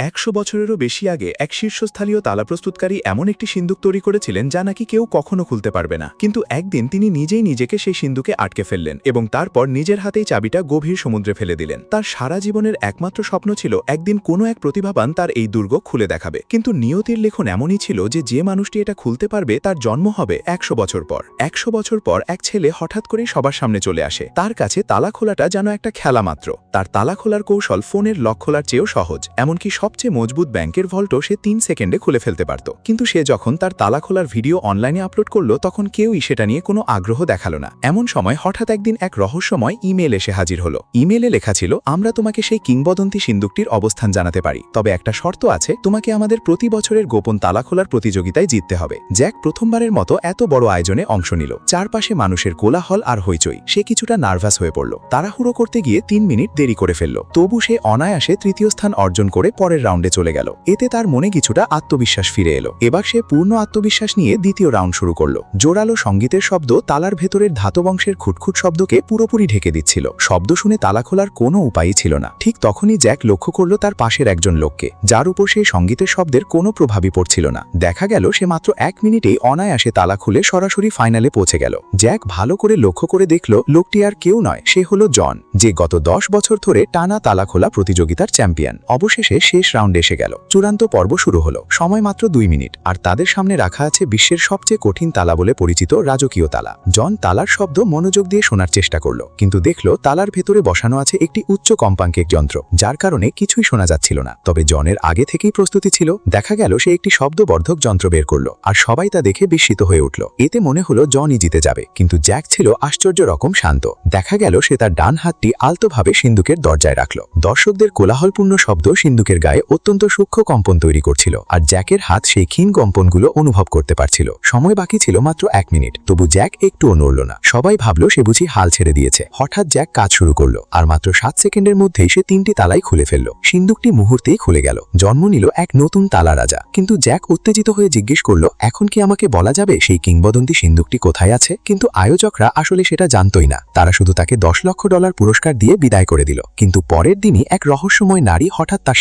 100 বছরেরও বেশি আগে এক শীর্ষস্থানীয় তালা প্রস্তুতকারী এমন একটি সিন্দুক তৈরি করেছিলেন যা নাকি কেউ কখনো খুলতে পারবে না। কিন্তু একদিন তিনি নিজেই নিজেকে সেই সিন্দুকে আটকে ফেললেন এবং তারপর নিজের হাতেই চাবিটা গভীর সমুদ্রে ফেলে দিলেন। তার সারা জীবনের একমাত্র স্বপ্ন ছিল একদিন কোনো এক প্রতিভাবান তার এই দুর্গ খুলে দেখাবে। কিন্তু নিয়তির লেখন এমনই ছিল যে মানুষটি এটা খুলতে পারবে তার জন্ম হবে 100 বছর পর। 100 বছর পর এক ছেলে হঠাৎ করেই সবার সামনে চলে আসে। তার কাছে তালা খোলাটা যেন একটা খেলা মাত্র। তার তালা খোলার কৌশল ফোনের লক খোলার চেয়েও সহজ, এমনকি সবচেয়ে মজবুত ব্যাংকের ভল্টও সে 3 সেকেন্ডে খুলে ফেলতে পারত। কিন্তু সে যখন তার তালা খোলার ভিডিও অনলাইনে আপলোড করলো তখন কেউই সেটা নিয়ে কোনো আগ্রহ দেখালো না। এমন সময় হঠাৎ একদিন এক রহস্যময় ইমেল এসে হাজির হলো। ইমেলে লেখা ছিল, আমরা তোমাকে সেই কিংবদন্তি সিন্দুকটির অবস্থান জানাতে পারি, তবে একটা শর্ত আছে, তোমাকে আমাদের প্রতি বছরের গোপন তালা খোলার প্রতিযোগিতায় জিততে হবে। জ্যাক প্রথমবারের মতো এত বড় আয়োজনে অংশ নিল। চারপাশে মানুষের কোলাহল আর হইচই। সে কিছুটা নার্ভাস হয়ে পড়ল। তাড়াহুড়ো করতে গিয়ে 3 মিনিট দেরি করে ফেলল। তবু সে অনায়াসে তৃতীয় স্থান অর্জন করে পরের রাউন্ডে চলে গেল। এতে তার মনে কিছুটা আত্মবিশ্বাস ফিরে এলো। এবার সে পূর্ণ আত্মবিশ্বাস নিয়ে দ্বিতীয় রাউন্ড শুরু করল। জোরালো সঙ্গীতের শব্দ তালার ভেতরের ধাতবংশের খুটখুট শব্দকে পুরোপুরি ঢেকে দিচ্ছিল। শব্দ শুনে তালা খোলার কোনো উপায়ই ছিল না। ঠিক তখনই জ্যাক লক্ষ্য করল তার পাশের একজন লোককে, যার উপর সেই সঙ্গীতের শব্দের কোনো প্রভাবই পড়ছিল না। দেখা গেল সে মাত্র 1 মিনিটেই অনায়াসে তালা খুলে সরাসরি ফাইনালে পৌঁছে গেল। জ্যাক ভালো করে লক্ষ্য করে দেখল লোকটি আর কেউ নয়, সে হলো জন, যে গত 10 বছর ধরে টানা তালা খোলা প্রতিযোগিতার চ্যাম্পিয়ন। অবশেষে শেষ রাউন্ডে এসে গেল। চূড়ান্ত পর্ব শুরু হলো। সময় মাত্র 2 মিনিট, আর তাদের সামনে রাখা আছে বিশ্বের সবচেয়ে কঠিন তালা বলে পরিচিত রাজকীয় তালা। জন তালার শব্দ মনোযোগ দিয়ে শোনার চেষ্টা করলো, কিন্তু দেখল তালার ভেতরে বসানো আছে একটি উচ্চ কম্পাঙ্কের যন্ত্র, যার কারণে কিছুই শোনা যাচ্ছিল না। তবে জনের আগে থেকেই প্রস্তুতি ছিল। দেখা গেল সে একটি শব্দবর্ধক যন্ত্র বের করলো, আর সবাই তা দেখে বিস্মিত হয়ে উঠল। এতে মনে হলো জনই জিতে যাবে, কিন্তু জ্যাক ছিল আশ্চর্য রকম শান্ত। দেখা গেল সে তার ডান হাতটি আলতোভাবে সিন্দুকের দরজায় রাখল। দর্শকদের কোলাহলপূর্ণ শব্দ সিন্দুকের গায়ে অত্যন্ত সূক্ষ্ম কম্পন তৈরি করছিল, আর জ্যাকের হাত সেই ক্ষীণ কম্পনগুলো অনুভব করতে পারছিল। সময় বাকি ছিল মাত্র 1 মিনিট, তবু জ্যাক একটুও নড়ল না। সবাই ভাবল সে বুঝি হাল ছেড়ে দিয়েছে। হঠাৎ জ্যাক কাজ শুরু করলো, আর মাত্র 7 সেকেন্ডের মধ্যেই সে 3টি তালাই খুলে ফেলল। সিন্দুকটি মুহূর্তেই খুলে গেল। জন্ম নিল এক নতুন তালা রাজা। কিন্তু জ্যাক উত্তেজিত হয়ে জিজ্ঞেস করল, এখন কি আমাকে বলা যাবে সেই কিংবদন্তি সিন্দুকটি কোথায় আছে? কিন্তু আয়োজকরা আসলে সেটা জানতই না। তারা শুধু তাকে $10 লক্ষ পুরস্কার দিয়ে বিদায় করে দিল। কিন্তু পরের দিনই এক রহস্যময় নারী হঠাৎ তার